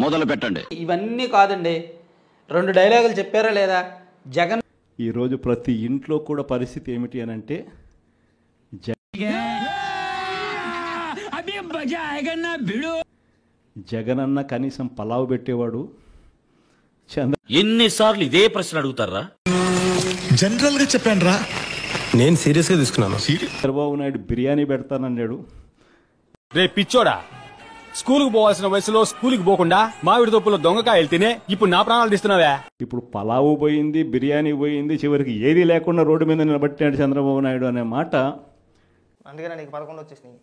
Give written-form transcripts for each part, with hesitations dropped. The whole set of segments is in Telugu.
మొదలు పెట్టండి. ఇవన్నీ కాదండి, 2 డైలాగులు చెప్పారా లేదా? జగన్ ఈరోజు ప్రతి ఇంట్లో కూడా పరిస్థితి ఏమిటి అని అంటే, జగనన్న కనీసం పలావ్ పెట్టేవాడు. ఎన్నిసార్లు ఇదే ప్రశ్న అడుగుతారా? జనరల్ గా చెప్పాను రా, నేను సీరియస్ గా తీసుకున్నాను. చంద్రబాబు నాయుడు బిర్యానీ పెడతానన్నాడు. రే పిచ్చోడా, స్కూల్కి పోవాల్సిన వయసులో స్కూల్కి పోకుండా మామిడి తొప్పులో దొంగకాయలు తినే ఇప్పుడు నా ప్రాణాలు తీస్తున్నావా? ఇప్పుడు పలావు పోయింది, బిర్యానీ పోయింది, చివరికి ఏది లేకుండా రోడ్డు మీద నిలబట్టాడు చంద్రబాబు నాయుడు అనే మాట. అందుకనే నీకు 11 వచ్చేసినాయి.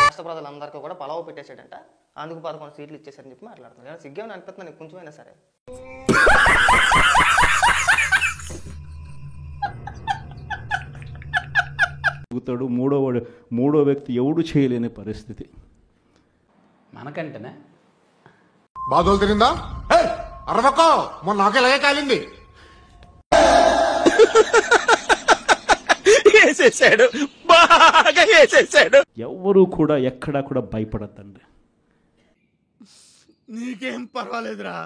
రాష్ట్ర ప్రజలందరికీ కూడా పలావు పెట్టేసాడంట, అందుకు 11 సీట్లు ఇచ్చేసారని చెప్పి మాట్లాడుతున్నాను. సిగ్గేమని అనిపిస్తుంది నీకు కొంచెమైనా సరే. మూడో వ్యక్తి ఎవడు చేయలేని పరిస్థితి మనకంటేనే. బాధలు తిరిందా అరవకో, మొన్న నాకెలాగే కాలింది. ఎవరు కూడా ఎక్కడా కూడా భయపడద్దండి. నీకేం పర్వాలేదురా,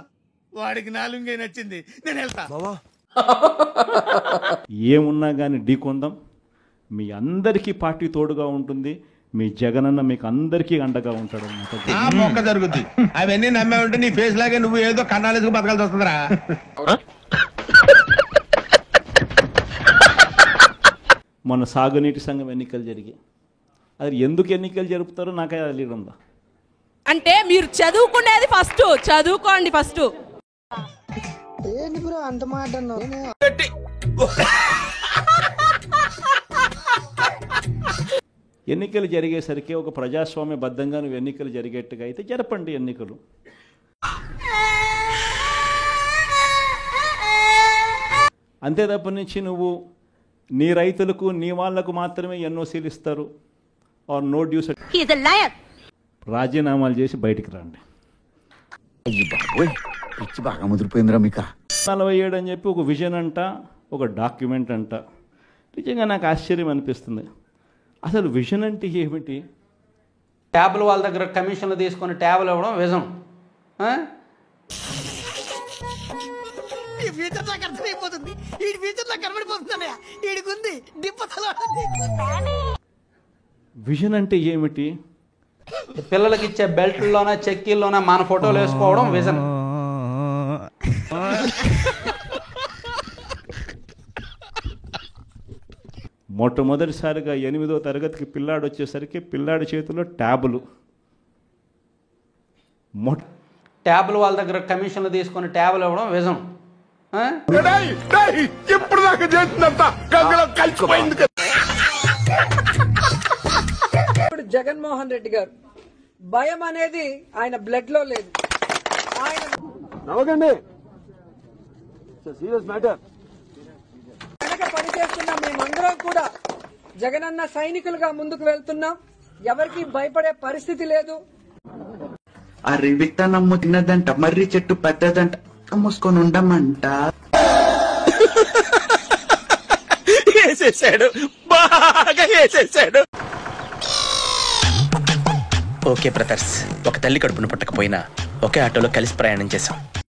వాడికి 4 నచ్చింది, నేను వెళ్తా. ఏమున్నా కానీ ఢీకొందాం. మీ అందరికీ పార్టీ తోడుగా ఉంటుంది. మీ జగనన్న మీకు అందరికీ అండగా ఉంటాడు అన్నమాట. జరుగుద్ది అవన్నీ నమ్మే ఉంటే నీ ఫేస్ లాగే నువ్వు ఏదో కన్నాలేసుకు బతకాల్సి వస్తుందిరా. మొన్న సాగునీటి సంఘం ఎన్నికలు జరిగి, అది ఎందుకు ఎన్నికలు జరుపుతారో నాకే తెలియదు. అంటే మీరు చదువుకునేది ఫస్ట్, చదువుకోండి ఫస్ట్. ఏంటి బ్రో అంత మాట అన్నావు? ఎన్నికలు జరిగేసరికి ఒక ప్రజాస్వామ్యబద్ధంగా నువ్వు ఎన్నికలు జరిగేట్టుగా అయితే జరపండి ఎన్నికలు. అంతే తప్ప నుంచి నువ్వు నీ రైతులకు నీ వాళ్లకు మాత్రమే ఎన్ఓసీలు ఇస్తారు, ఆర్ నో డ్యూస్, రాజీనామాలు చేసి బయటికి రండి. 47 అని చెప్పి ఒక విజన్ అంట, ఒక డాక్యుమెంట్ అంట. నిజంగా నాకు ఆశ్చర్యం అనిపిస్తుంది. అసలు విజన్ అంటే ఏమిటి? ట్యాబ్లు వాళ్ళ దగ్గర కమిషన్లు తీసుకొని ట్యాబ్లు ఇవ్వడం విజన్. విజన్ అంటే ఏమిటి? పిల్లలకి ఇచ్చే బెల్ట్లోనే చెక్కీల్లోనే మన ఫోటోలు వేసుకోవడం విజన్. మొట్టమొదటిసారిగా 8వ తరగతికి పిల్లాడు వచ్చేసరికి పిల్లాడి చేతిలో ట్యాబులు. ట్యాబ్లు వాళ్ళ దగ్గర కమిషన్లు తీసుకొని ట్యాబ్లు ఇవ్వడం విజన్. ఇప్పుడు దాకా చేసినంత గంగలో కలిసిపోయింది. ఇప్పుడు జగన్మోహన్ రెడ్డి గారు భయం అనేది ఆయన బ్లడ్ లో లేదు. ఆయన వెనక పనిచేస్తున్న మేమందరం కూడా జగనన్న సైనికులుగా ముందుకు వెళ్తున్నాం. ఎవరికి భయపడే పరిస్థితి లేదు. అరే విత్తనమ్ము తిన్నదంట, మర్రి చెట్టు పెద్దదంట, మూసుకొని ఉండమంట. బాగా వేసేసాడు. ఓకే బ్రదర్స్, ఒక తల్లి కడుపును పుట్టకపోయినా ఒకే ఆటోలో కలిసి ప్రయాణం చేశాం.